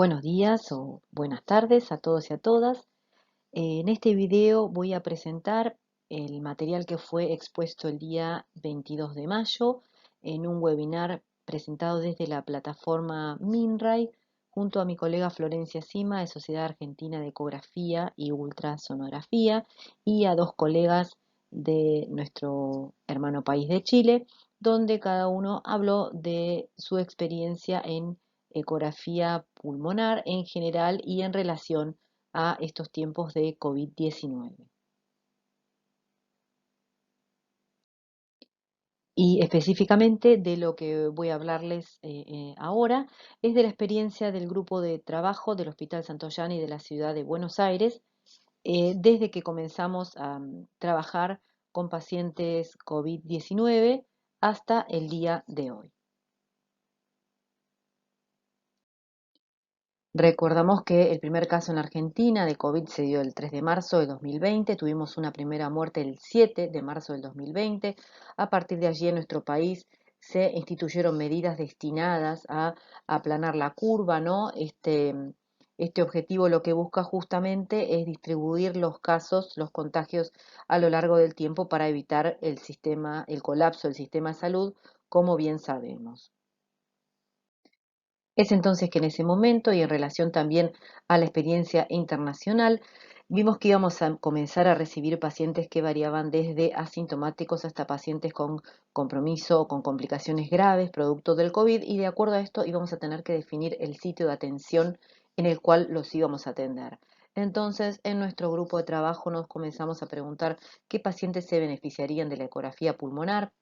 Buenos días o buenas tardes a todos y a todas. En este video voy a presentar el material que fue expuesto el día 22 de mayo en un webinar presentado desde la plataforma MinRay junto a mi colega Florencia Sima de Sociedad Argentina de Ecografía y Ultrasonografía y a dos colegas de nuestro hermano país de Chile, donde cada uno habló de su experiencia en ecografía pulmonar en general y en relación a estos tiempos de COVID-19. Y específicamente de lo que voy a hablarles ahora es de la experiencia del grupo de trabajo del Hospital Santoyani de la ciudad de Buenos Aires, desde que comenzamos a trabajar con pacientes COVID-19 hasta el día de hoy. Recordamos que el primer caso en Argentina de COVID se dio el 3 de marzo de 2020, tuvimos una primera muerte el 7 de marzo del 2020. A partir de allí en nuestro país se instituyeron medidas destinadas a aplanar la curva, ¿no? Este objetivo lo que busca justamente es distribuir los casos, los contagios a lo largo del tiempo para evitar el colapso del sistema de salud, como bien sabemos. Es entonces que en ese momento y en relación también a la experiencia internacional, vimos que íbamos a comenzar a recibir pacientes que variaban desde asintomáticos hasta pacientes con compromiso o con complicaciones graves producto del COVID, y de acuerdo a esto íbamos a tener que definir el sitio de atención en el cual los íbamos a atender. Entonces, en nuestro grupo de trabajo nos comenzamos a preguntar qué pacientes se beneficiarían de la ecografía pulmonar,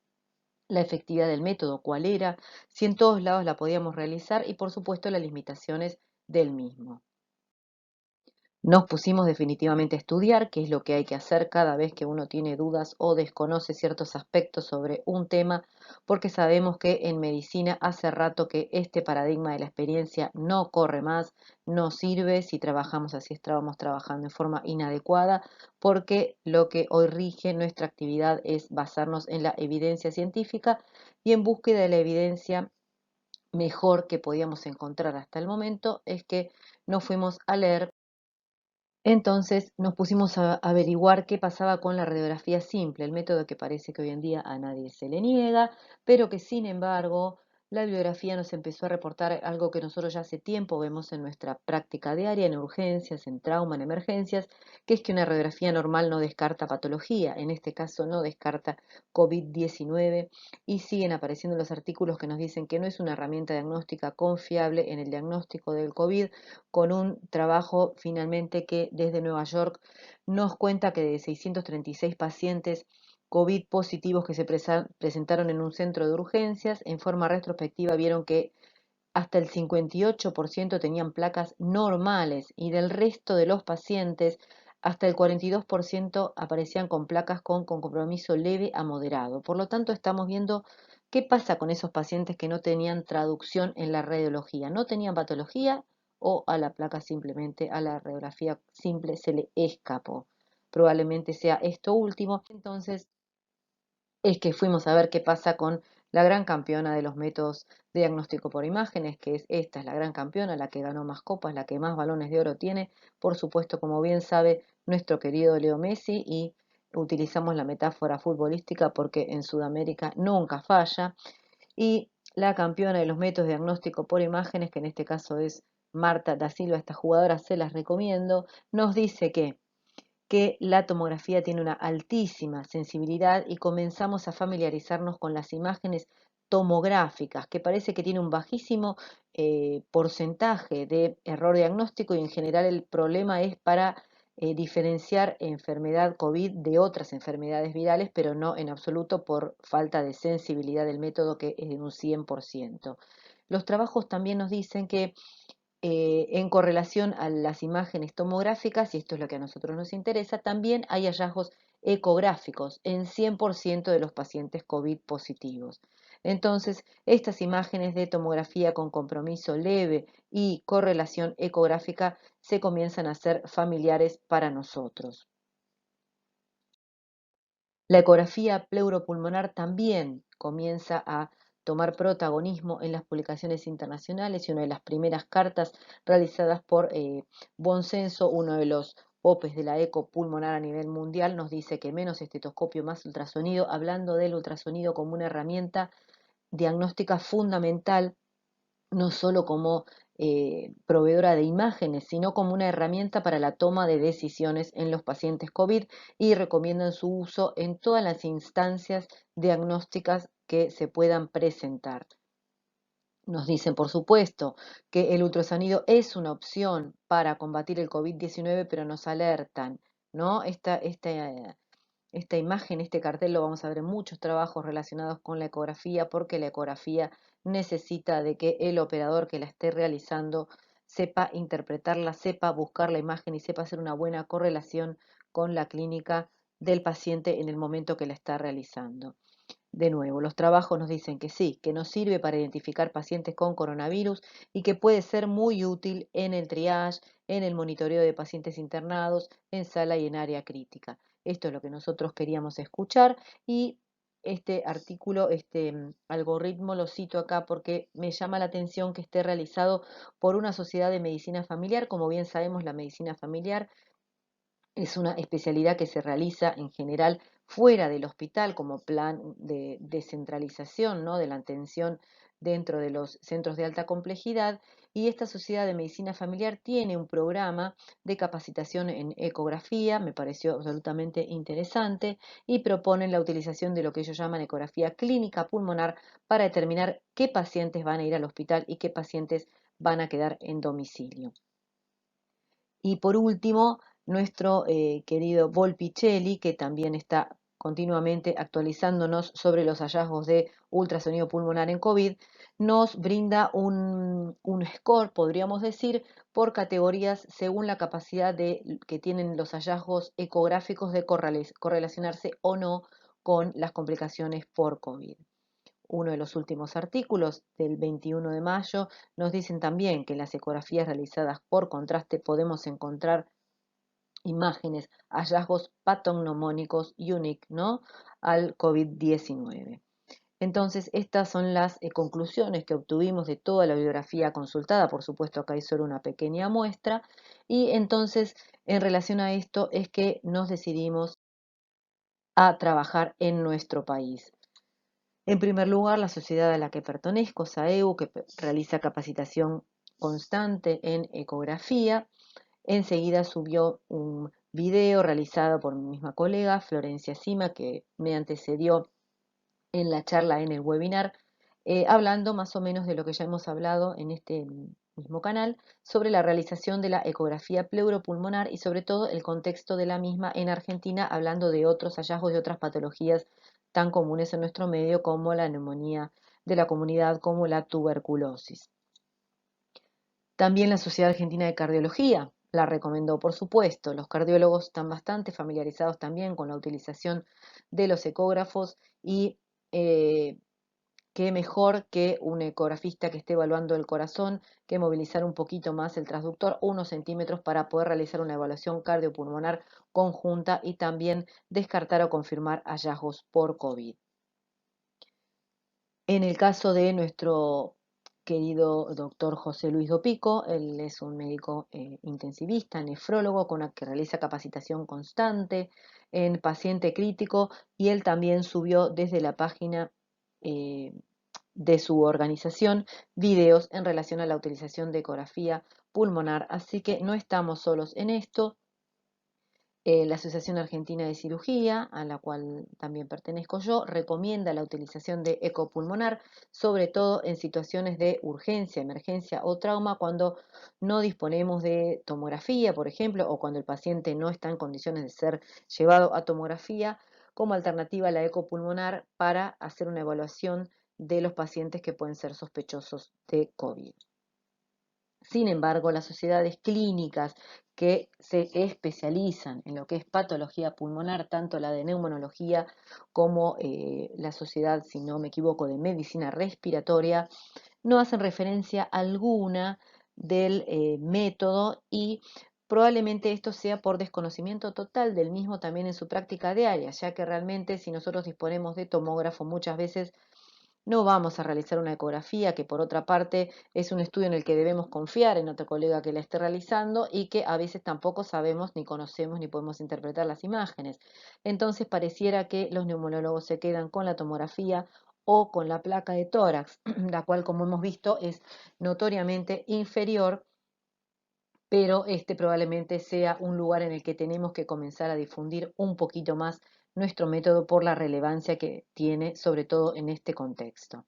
la efectividad del método, cuál era, si en todos lados la podíamos realizar y por supuesto las limitaciones del mismo. Nos pusimos definitivamente a estudiar qué es lo que hay que hacer cada vez que uno tiene dudas o desconoce ciertos aspectos sobre un tema, porque sabemos que en medicina hace rato que este paradigma de la experiencia no corre más, no sirve si trabajamos así, estábamos trabajando en forma inadecuada, porque lo que hoy rige nuestra actividad es basarnos en la evidencia científica y en búsqueda de la evidencia mejor que podíamos encontrar hasta el momento es que nos fuimos a leer. Entonces nos pusimos a averiguar qué pasaba con la radiografía simple, el método que parece que hoy en día a nadie se le niega, pero que sin embargo la bibliografía nos empezó a reportar algo que nosotros ya hace tiempo vemos en nuestra práctica diaria, en urgencias, en trauma, en emergencias, que es que una radiografía normal no descarta patología, en este caso no descarta COVID-19, y siguen apareciendo los artículos que nos dicen que no es una herramienta diagnóstica confiable en el diagnóstico del COVID, con un trabajo finalmente que desde Nueva York nos cuenta que de 636 pacientes COVID positivos que se presentaron en un centro de urgencias, en forma retrospectiva vieron que hasta el 58% tenían placas normales y del resto de los pacientes hasta el 42% aparecían con placas con compromiso leve a moderado. Por lo tanto, estamos viendo qué pasa con esos pacientes que no tenían traducción en la radiología, no tenían patología o a la placa simplemente, a la radiografía simple se le escapó. Probablemente sea esto último. Entonces, es que fuimos a ver qué pasa con la gran campeona de los métodos de diagnóstico por imágenes, que es esta, es la gran campeona, la que ganó más copas, la que más balones de oro tiene, por supuesto, como bien sabe nuestro querido Leo Messi, y utilizamos la metáfora futbolística porque en Sudamérica nunca falla, y la campeona de los métodos de diagnóstico por imágenes, que en este caso es Marta da Silva, esta jugadora se las recomiendo, nos dice que la tomografía tiene una altísima sensibilidad y comenzamos a familiarizarnos con las imágenes tomográficas, que parece que tiene un bajísimo porcentaje de error diagnóstico, y en general el problema es para diferenciar enfermedad COVID de otras enfermedades virales, pero no en absoluto por falta de sensibilidad del método, que es de un 100%. Los trabajos también nos dicen que en correlación a las imágenes tomográficas, y esto es lo que a nosotros nos interesa, también hay hallazgos ecográficos en 100% de los pacientes COVID positivos. Entonces, estas imágenes de tomografía con compromiso leve y correlación ecográfica se comienzan a ser familiares para nosotros. La ecografía pleuropulmonar también comienza a tomar protagonismo en las publicaciones internacionales y una de las primeras cartas realizadas por Bonsenso, uno de los popes de la eco pulmonar a nivel mundial, nos dice que menos estetoscopio, más ultrasonido, hablando del ultrasonido como una herramienta diagnóstica fundamental, no solo como proveedora de imágenes, sino como una herramienta para la toma de decisiones en los pacientes COVID y recomiendan su uso en todas las instancias diagnósticas que se puedan presentar. Nos dicen, por supuesto, que el ultrasonido es una opción para combatir el COVID-19, pero nos alertan, ¿no? Esta imagen, este cartel lo vamos a ver en muchos trabajos relacionados con la ecografía, porque la ecografía necesita de que el operador que la esté realizando sepa interpretarla, sepa buscar la imagen y sepa hacer una buena correlación con la clínica del paciente en el momento que la está realizando. De nuevo, los trabajos nos dicen que sí, que nos sirve para identificar pacientes con coronavirus y que puede ser muy útil en el triage, en el monitoreo de pacientes internados, en sala y en área crítica. Esto es lo que nosotros queríamos escuchar y este artículo, algoritmo lo cito acá porque me llama la atención que esté realizado por una sociedad de medicina familiar. Como bien sabemos, la medicina familiar es una especialidad que se realiza en general fuera del hospital como plan de descentralización, ¿no?, de la atención dentro de los centros de alta complejidad, y esta sociedad de medicina familiar tiene un programa de capacitación en ecografía, me pareció absolutamente interesante, y proponen la utilización de lo que ellos llaman ecografía clínica pulmonar para determinar qué pacientes van a ir al hospital y qué pacientes van a quedar en domicilio. Y por último, nuestro querido Volpicelli, que también está continuamente actualizándonos sobre los hallazgos de ultrasonido pulmonar en COVID, nos brinda un score, podríamos decir, por categorías según la capacidad que tienen los hallazgos ecográficos de correlacionarse o no con las complicaciones por COVID. Uno de los últimos artículos del 21 de mayo nos dicen también que en las ecografías realizadas por contraste podemos encontrar imágenes, hallazgos patognomónicos unique, ¿no?, al COVID-19. Entonces, estas son las conclusiones que obtuvimos de toda la bibliografía consultada. Por supuesto, acá hay solo una pequeña muestra. Y entonces, en relación a esto, es que nos decidimos a trabajar en nuestro país. En primer lugar, la sociedad a la que pertenezco, SAEU, que realiza capacitación constante en ecografía, enseguida subió un video realizado por mi misma colega, Florencia Sima, que me antecedió en la charla en el webinar, hablando más o menos de lo que ya hemos hablado en este mismo canal, sobre la realización de la ecografía pleuropulmonar y sobre todo el contexto de la misma en Argentina, hablando de otros hallazgos de otras patologías tan comunes en nuestro medio como la neumonía de la comunidad, como la tuberculosis. También la Sociedad Argentina de Cardiología la recomendó, por supuesto. Los cardiólogos están bastante familiarizados también con la utilización de los ecógrafos y qué mejor que un ecografista que esté evaluando el corazón que movilizar un poquito más el transductor, unos centímetros, para poder realizar una evaluación cardiopulmonar conjunta y también descartar o confirmar hallazgos por COVID. En el caso de nuestro querido doctor José Luis Dopico, él es un médico intensivista, nefrólogo, que realiza capacitación constante en paciente crítico, y él también subió desde la página eh, de su organización videos en relación a la utilización de ecografía pulmonar, así que no estamos solos en esto. La Asociación Argentina de Cirugía, a la cual también pertenezco yo, recomienda la utilización de ecopulmonar, sobre todo en situaciones de urgencia, emergencia o trauma, cuando no disponemos de tomografía, por ejemplo, o cuando el paciente no está en condiciones de ser llevado a tomografía, como alternativa a la ecopulmonar para hacer una evaluación de los pacientes que pueden ser sospechosos de COVID. Sin embargo, las sociedades clínicas que se especializan en lo que es patología pulmonar, tanto la de neumonología como la sociedad, si no me equivoco, de medicina respiratoria, no hacen referencia alguna del método, y probablemente esto sea por desconocimiento total del mismo también en su práctica diaria, ya que realmente si nosotros disponemos de tomógrafo muchas veces No vamos a realizar una ecografía, que por otra parte es un estudio en el que debemos confiar en otro colega que la esté realizando y que a veces tampoco sabemos, ni conocemos, ni podemos interpretar las imágenes. Entonces pareciera que los neumonólogos se quedan con la tomografía o con la placa de tórax, la cual, como hemos visto, es notoriamente inferior, pero este probablemente sea un lugar en el que tenemos que comenzar a difundir un poquito más nuestro método por la relevancia que tiene, sobre todo en este contexto.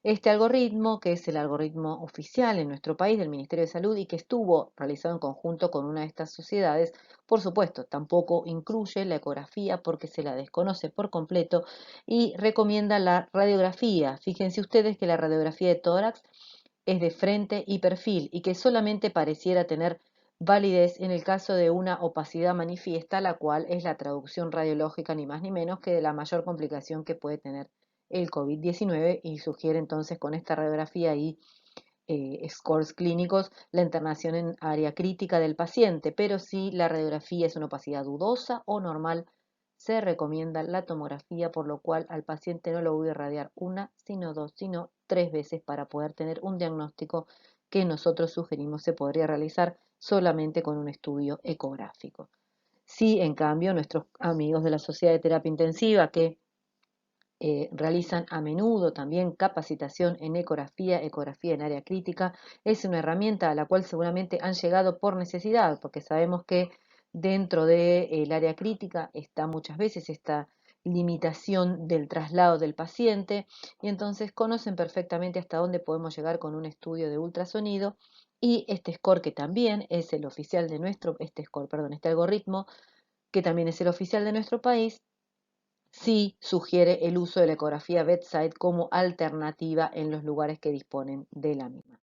Este algoritmo, que es el algoritmo oficial en nuestro país del Ministerio de Salud y que estuvo realizado en conjunto con una de estas sociedades, por supuesto, tampoco incluye la ecografía porque se la desconoce por completo y recomienda la radiografía. Fíjense ustedes que la radiografía de tórax es de frente y perfil y que solamente pareciera tener validez en el caso de una opacidad manifiesta, la cual es la traducción radiológica ni más ni menos que de la mayor complicación que puede tener el COVID-19 y sugiere entonces con esta radiografía y scores clínicos la internación en área crítica del paciente, pero si la radiografía es una opacidad dudosa o normal, se recomienda la tomografía, por lo cual al paciente no lo voy a irradiar una, sino dos, sino tres veces para poder tener un diagnóstico que nosotros sugerimos se podría realizar solamente con un estudio ecográfico. Si en cambio nuestros amigos de la Sociedad de Terapia Intensiva que realizan a menudo también capacitación en ecografía, ecografía en área crítica. Es una herramienta a la cual seguramente han llegado por necesidad, porque sabemos que dentro del área crítica está muchas veces esta limitación del traslado del paciente y entonces conocen perfectamente hasta dónde podemos llegar con un estudio de ultrasonido y este score que también es el oficial de nuestro, este score, perdón, este algoritmo que también es el oficial de nuestro país, sí sugiere el uso de la ecografía bedside como alternativa en los lugares que disponen de la misma.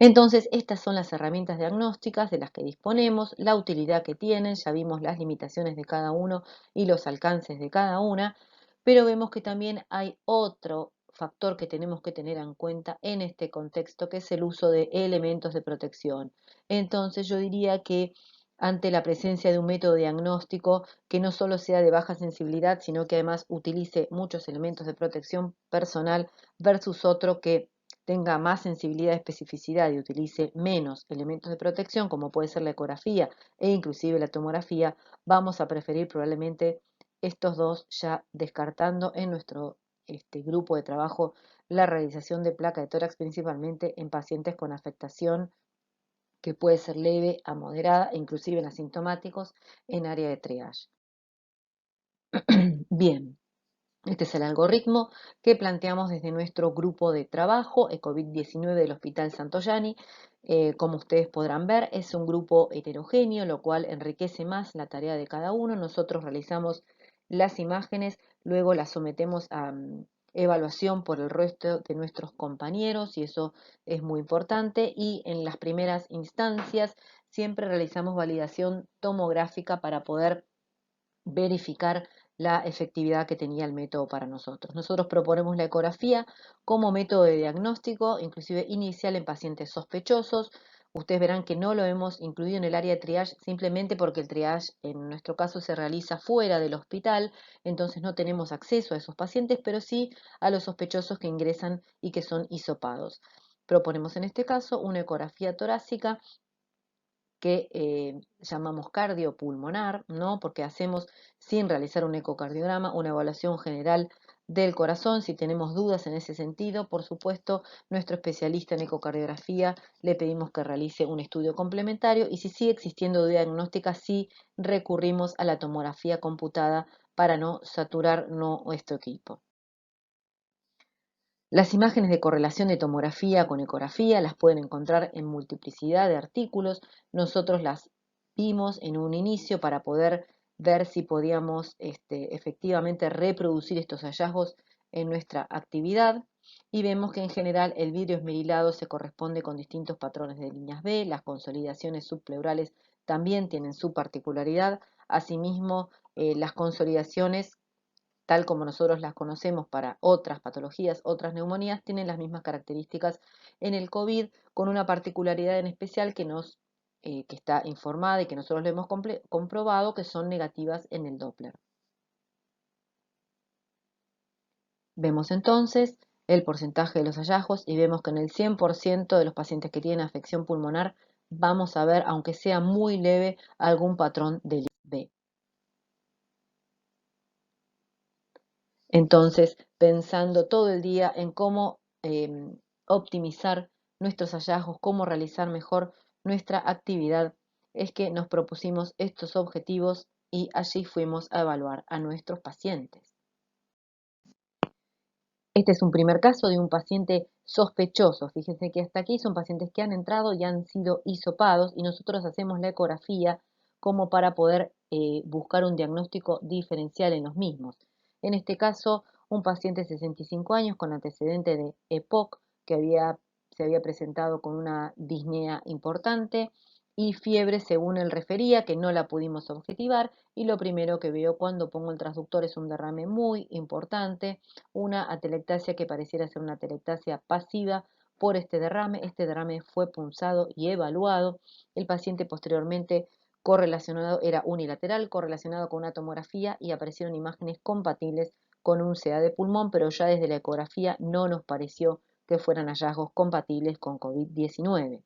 Entonces, estas son las herramientas diagnósticas de las que disponemos, la utilidad que tienen, ya vimos las limitaciones de cada uno y los alcances de cada una, pero vemos que también hay otro factor que tenemos que tener en cuenta en este contexto, que es el uso de elementos de protección. Entonces, yo diría que ante la presencia de un método diagnóstico que no solo sea de baja sensibilidad, sino que además utilice muchos elementos de protección personal versus otro que tenga más sensibilidad y especificidad y utilice menos elementos de protección, como puede ser la ecografía e inclusive la tomografía, vamos a preferir probablemente estos dos, ya descartando en nuestro grupo de trabajo la realización de placa de tórax principalmente en pacientes con afectación que puede ser leve a moderada e inclusive en asintomáticos en área de triage. Bien. Este es el algoritmo que planteamos desde nuestro grupo de trabajo, COVID-19 del Hospital Santoyani. Como ustedes podrán ver, es un grupo heterogéneo, lo cual enriquece más la tarea de cada uno. Nosotros realizamos las imágenes, luego las sometemos a evaluación por el resto de nuestros compañeros y eso es muy importante. Y en las primeras instancias siempre realizamos validación tomográfica para poder verificar la efectividad que tenía el método para nosotros. Nosotros proponemos la ecografía como método de diagnóstico, inclusive inicial en pacientes sospechosos. Ustedes verán que no lo hemos incluido en el área de triage simplemente porque el triage en nuestro caso se realiza fuera del hospital, entonces no tenemos acceso a esos pacientes, pero sí a los sospechosos que ingresan y que son hisopados. Proponemos en este caso una ecografía torácica que llamamos cardiopulmonar, ¿no? Porque hacemos sin realizar un ecocardiograma, una evaluación general del corazón. Si tenemos dudas en ese sentido, por supuesto, nuestro especialista en ecocardiografía le pedimos que realice un estudio complementario y si sigue existiendo duda diagnóstica, sí recurrimos a la tomografía computada para no saturar nuestro equipo. Las imágenes de correlación de tomografía con ecografía las pueden encontrar en multiplicidad de artículos. Nosotros las vimos en un inicio para poder ver si podíamos efectivamente reproducir estos hallazgos en nuestra actividad y vemos que en general el vidrio esmerilado se corresponde con distintos patrones de líneas B, las consolidaciones subpleurales también tienen su particularidad, asimismo las consolidaciones tal como nosotros las conocemos para otras patologías, otras neumonías, tienen las mismas características en el COVID, con una particularidad en especial que está informada y que nosotros lo hemos comprobado, que son negativas en el Doppler. Vemos entonces el porcentaje de los hallazgos y vemos que en el 100% de los pacientes que tienen afección pulmonar vamos a ver, aunque sea muy leve, algún patrón del B. Entonces, pensando todo el día en cómo optimizar nuestros hallazgos, cómo realizar mejor nuestra actividad, es que nos propusimos estos objetivos y allí fuimos a evaluar a nuestros pacientes. Este es un primer caso de un paciente sospechoso. Fíjense que hasta aquí son pacientes que han entrado y han sido hisopados y nosotros hacemos la ecografía como para poder buscar un diagnóstico diferencial en los mismos. En este caso, un paciente de 65 años con antecedente de EPOC que se había presentado con una disnea importante y fiebre según él refería, que no la pudimos objetivar, y lo primero que veo cuando pongo el transductor es un derrame muy importante, una atelectasia que pareciera ser una atelectasia pasiva por este derrame. Este derrame fue punzado y evaluado. El paciente posteriormente correlacionado era unilateral, correlacionado con una tomografía y aparecieron imágenes compatibles con un CA de pulmón, pero ya desde la ecografía no nos pareció que fueran hallazgos compatibles con COVID-19.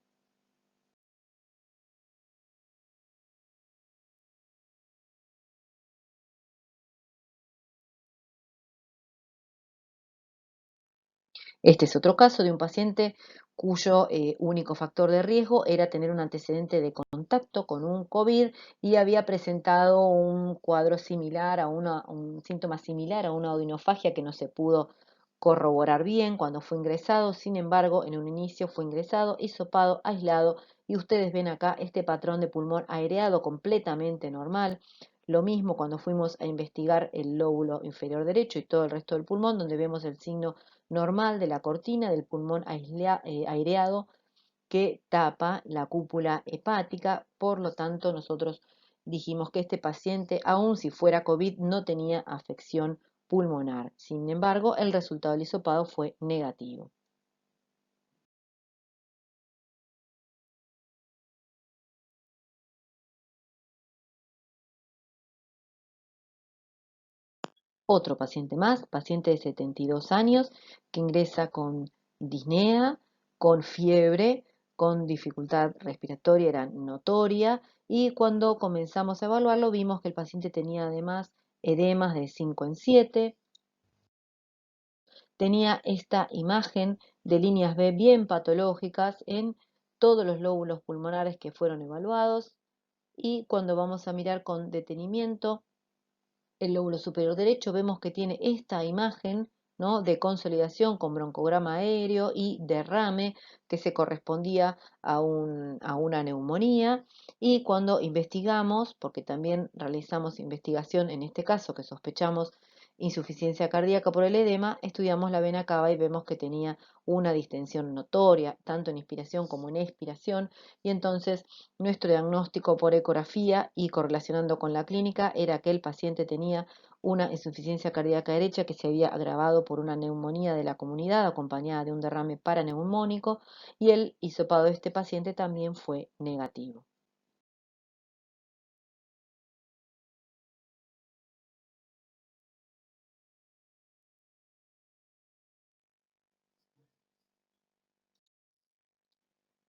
Este es otro caso de un paciente cuyo único factor de riesgo era tener un antecedente de contacto con un COVID y había presentado un cuadro similar un síntoma similar a una odinofagia que no se pudo corroborar bien cuando fue ingresado. Sin embargo, en un inicio fue ingresado, hisopado, aislado y ustedes ven acá este patrón de pulmón aireado completamente normal. Lo mismo cuando fuimos a investigar el lóbulo inferior derecho y todo el resto del pulmón, donde vemos el signo normal de la cortina del pulmón aireado que tapa la cúpula hepática. Por lo tanto, nosotros dijimos que este paciente, aun si fuera COVID, no tenía afección pulmonar. Sin embargo, el resultado del hisopado fue negativo. Otro paciente más, paciente de 72 años, que ingresa con disnea, con fiebre, con dificultad respiratoria, era notoria, y cuando comenzamos a evaluarlo vimos que el paciente tenía además edemas de 5 en 7, tenía esta imagen de líneas B bien patológicas en todos los lóbulos pulmonares que fueron evaluados, y cuando vamos a mirar con detenimiento el lóbulo superior derecho, vemos que tiene esta imagen, ¿no?, de consolidación con broncograma aéreo y derrame que se correspondía a una neumonía. Y cuando investigamos, porque también realizamos investigación en este caso que sospechamos insuficiencia cardíaca por el edema, estudiamos la vena cava y vemos que tenía una distensión notoria, tanto en inspiración como en expiración, y entonces nuestro diagnóstico por ecografía y correlacionando con la clínica era que el paciente tenía una insuficiencia cardíaca derecha que se había agravado por una neumonía de la comunidad acompañada de un derrame paraneumónico, y el hisopado de este paciente también fue negativo.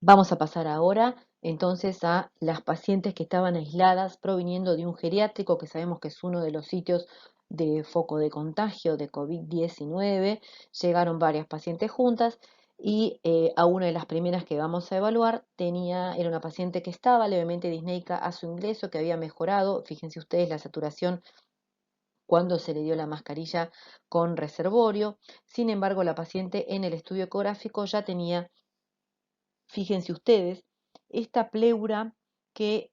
Vamos a pasar ahora entonces a las pacientes que estaban aisladas proviniendo de un geriátrico, que sabemos que es uno de los sitios de foco de contagio de COVID-19. Llegaron varias pacientes juntas y a una de las primeras que vamos a evaluar era una paciente que estaba levemente disneica a su ingreso, que había mejorado. Fíjense ustedes la saturación cuando se le dio la mascarilla con reservorio. Sin embargo, la paciente en el estudio ecográfico ya tenía, fíjense ustedes, esta pleura que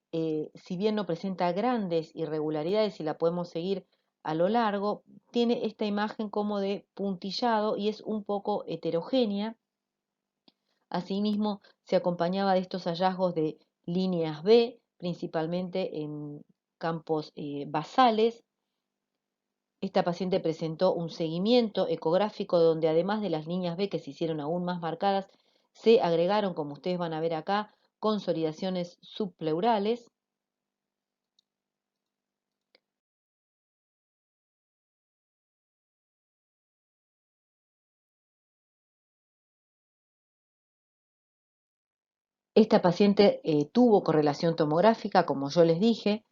si bien no presenta grandes irregularidades y la podemos seguir a lo largo, tiene esta imagen como de puntillado y es un poco heterogénea. Asimismo, se acompañaba de estos hallazgos de líneas B, principalmente en campos basales. Esta paciente presentó un seguimiento ecográfico donde además de las líneas B que se hicieron aún más marcadas, se agregaron, como ustedes van a ver acá, consolidaciones subpleurales. Esta paciente tuvo correlación tomográfica, como yo les dije,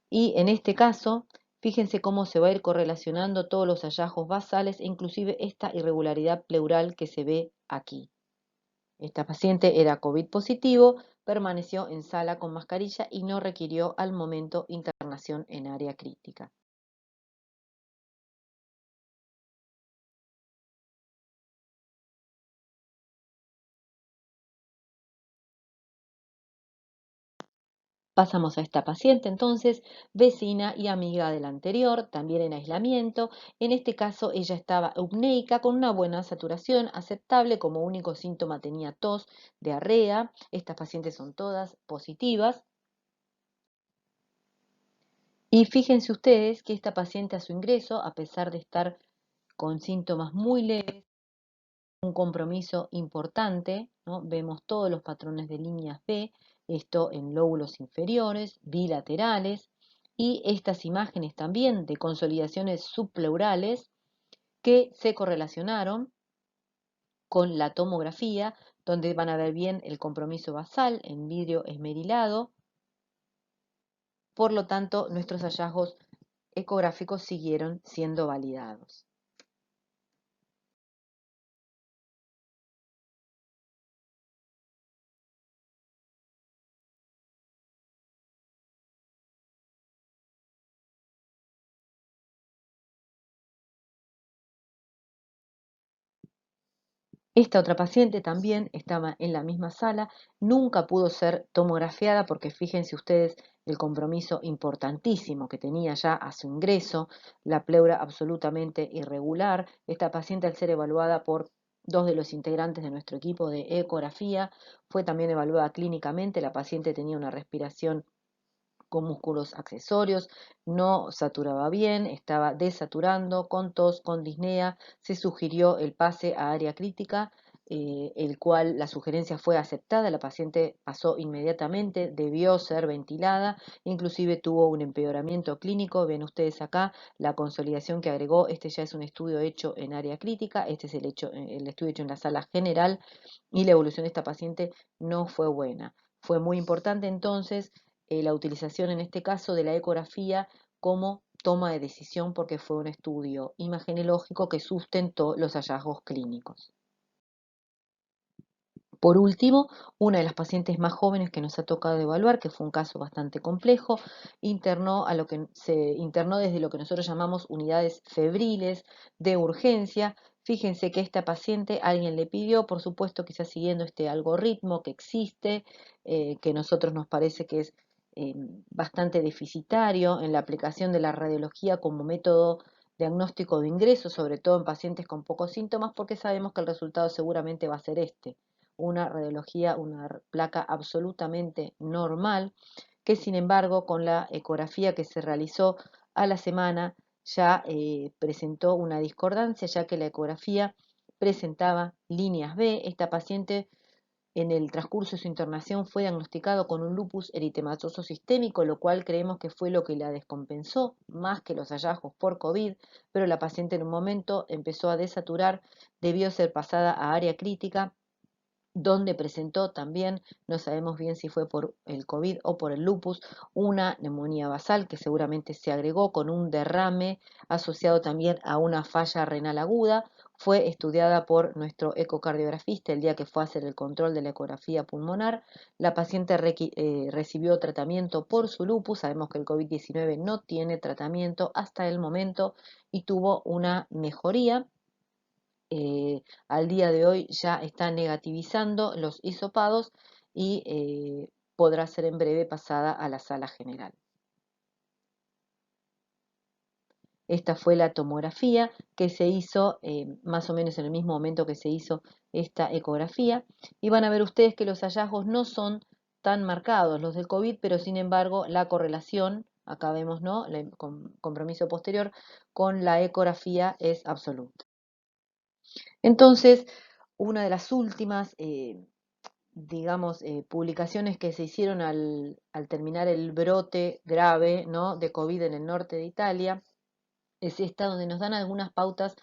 y en este caso, fíjense cómo se va a ir correlacionando todos los hallazgos basales, inclusive esta irregularidad pleural que se ve aquí. Esta paciente era COVID positivo, permaneció en sala con mascarilla y no requirió al momento internación en área crítica. Pasamos a esta paciente entonces, vecina y amiga de la anterior, también en aislamiento. En este caso ella estaba eupneica con una buena saturación aceptable, como único síntoma tenía tos, diarrea. Estas pacientes son todas positivas. Y fíjense ustedes que esta paciente a su ingreso, a pesar de estar con síntomas muy leves, un compromiso importante, ¿no? Vemos todos los patrones de líneas B, esto en lóbulos inferiores, bilaterales, y estas imágenes también de consolidaciones subpleurales que se correlacionaron con la tomografía, donde van a ver bien el compromiso basal en vidrio esmerilado. Por lo tanto, nuestros hallazgos ecográficos siguieron siendo validados. Esta otra paciente también estaba en la misma sala, nunca pudo ser tomografiada porque fíjense ustedes el compromiso importantísimo que tenía ya a su ingreso, la pleura absolutamente irregular. Esta paciente, al ser evaluada por dos de los integrantes de nuestro equipo de ecografía, fue también evaluada clínicamente. La paciente tenía una respiración con músculos accesorios, no saturaba bien, estaba desaturando, con tos, con disnea. Se sugirió el pase a área crítica, el cual la sugerencia fue aceptada. La paciente pasó inmediatamente, debió ser ventilada, inclusive tuvo un empeoramiento clínico. Ven ustedes acá la consolidación que agregó. Este ya es un estudio hecho en área crítica, este es el estudio hecho en la sala general, y la evolución de esta paciente no fue buena. Fue muy importante entonces la utilización en este caso de la ecografía como toma de decisión, porque fue un estudio imagenológico que sustentó los hallazgos clínicos. Por último, una de las pacientes más jóvenes que nos ha tocado evaluar, que fue un caso bastante complejo, se internó desde lo que nosotros llamamos unidades febriles de urgencia. Fíjense que esta paciente alguien le pidió, por supuesto, quizás siguiendo este algoritmo que existe, que a nosotros nos parece que es eh, bastante deficitario en la aplicación de la radiología como método diagnóstico de ingreso, sobre todo en pacientes con pocos síntomas, porque sabemos que el resultado seguramente va a ser este, una radiología, una placa absolutamente normal, que sin embargo con la ecografía que se realizó a la semana ya presentó una discordancia, ya que la ecografía presentaba líneas B. Esta paciente en el transcurso de su internación fue diagnosticado con un lupus eritematoso sistémico, lo cual creemos que fue lo que la descompensó más que los hallazgos por COVID, pero la paciente en un momento empezó a desaturar, debió ser pasada a área crítica, donde presentó también, no sabemos bien si fue por el COVID o por el lupus, una neumonía basal que seguramente se agregó con un derrame asociado también a una falla renal aguda. Fue estudiada por nuestro ecocardiografista el día que fue a hacer el control de la ecografía pulmonar. La paciente recibió tratamiento por su lupus. Sabemos que el COVID-19 no tiene tratamiento hasta el momento y tuvo una mejoría. Al día de hoy ya está negativizando los hisopados y podrá ser en breve pasada a la sala general. Esta fue la tomografía que se hizo más o menos en el mismo momento que se hizo esta ecografía, y van a ver ustedes que los hallazgos no son tan marcados los del COVID, pero sin embargo la correlación, acá vemos, ¿no?, el compromiso posterior con la ecografía es absoluta. Entonces, una de las últimas digamos, publicaciones que se hicieron al terminar el brote grave, ¿no?, de COVID en el norte de Italia, es esta donde nos dan algunas pautas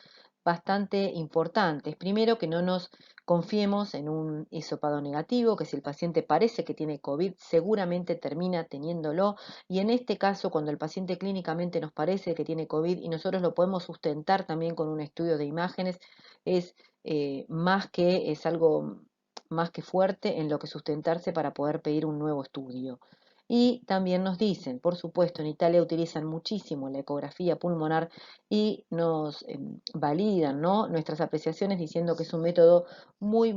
bastante importantes. Primero, que no nos confiemos en un hisopado negativo, que si el paciente parece que tiene COVID, seguramente termina teniéndolo. Y en este caso, cuando el paciente clínicamente nos parece que tiene COVID y nosotros lo podemos sustentar también con un estudio de imágenes, es es algo más que fuerte en lo que sustentarse para poder pedir un nuevo estudio. Y también nos dicen, por supuesto, en Italia utilizan muchísimo la ecografía pulmonar y nos validan, ¿no?, nuestras apreciaciones diciendo que es un método muy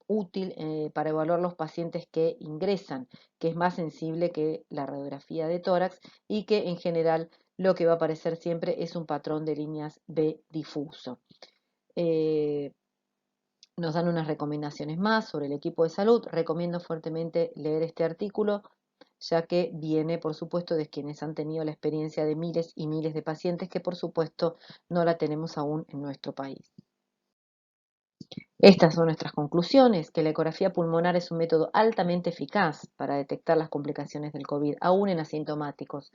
útil para evaluar los pacientes que ingresan, que es más sensible que la radiografía de tórax y que en general lo que va a aparecer siempre es un patrón de líneas B difuso. Eh, Nos dan unas recomendaciones más sobre el equipo de salud. Recomiendo fuertemente leer este artículo, ya que viene, por supuesto, de quienes han tenido la experiencia de miles y miles de pacientes, que por supuesto no la tenemos aún en nuestro país. Estas son nuestras conclusiones, que la ecografía pulmonar es un método altamente eficaz para detectar las complicaciones del COVID, aún en asintomáticos,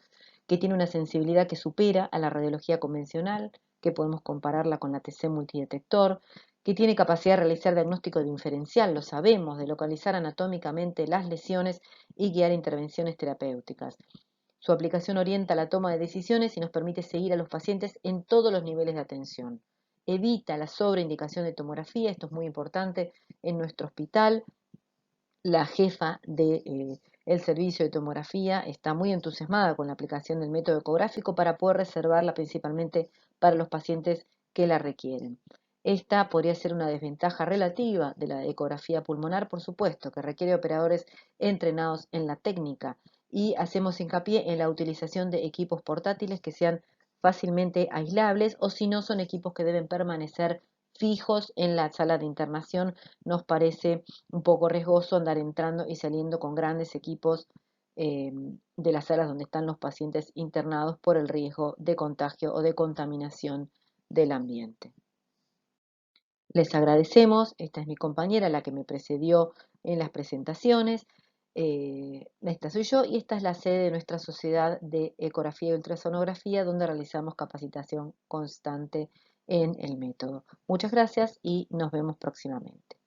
que tiene una sensibilidad que supera a la radiología convencional, que podemos compararla con la TC multidetector, que tiene capacidad de realizar diagnóstico diferencial, lo sabemos, de localizar anatómicamente las lesiones y guiar intervenciones terapéuticas. Su aplicación orienta la toma de decisiones y nos permite seguir a los pacientes en todos los niveles de atención. Evita la sobreindicación de tomografía, esto es muy importante en nuestro hospital. La jefa del servicio de tomografía está muy entusiasmada con la aplicación del método ecográfico para poder reservarla principalmente para los pacientes que la requieren. Esta podría ser una desventaja relativa de la ecografía pulmonar, por supuesto, que requiere operadores entrenados en la técnica, y hacemos hincapié en la utilización de equipos portátiles que sean fácilmente aislables, o si no, son equipos que deben permanecer fijos en la sala de internación. Nos parece un poco riesgoso andar entrando y saliendo con grandes equipos de las salas donde están los pacientes internados por el riesgo de contagio o de contaminación del ambiente. Les agradecemos, esta es mi compañera, la que me precedió en las presentaciones. Esta soy yo y esta es la sede de nuestra sociedad de ecografía y ultrasonografía, donde realizamos capacitación constante en el método. Muchas gracias y nos vemos próximamente.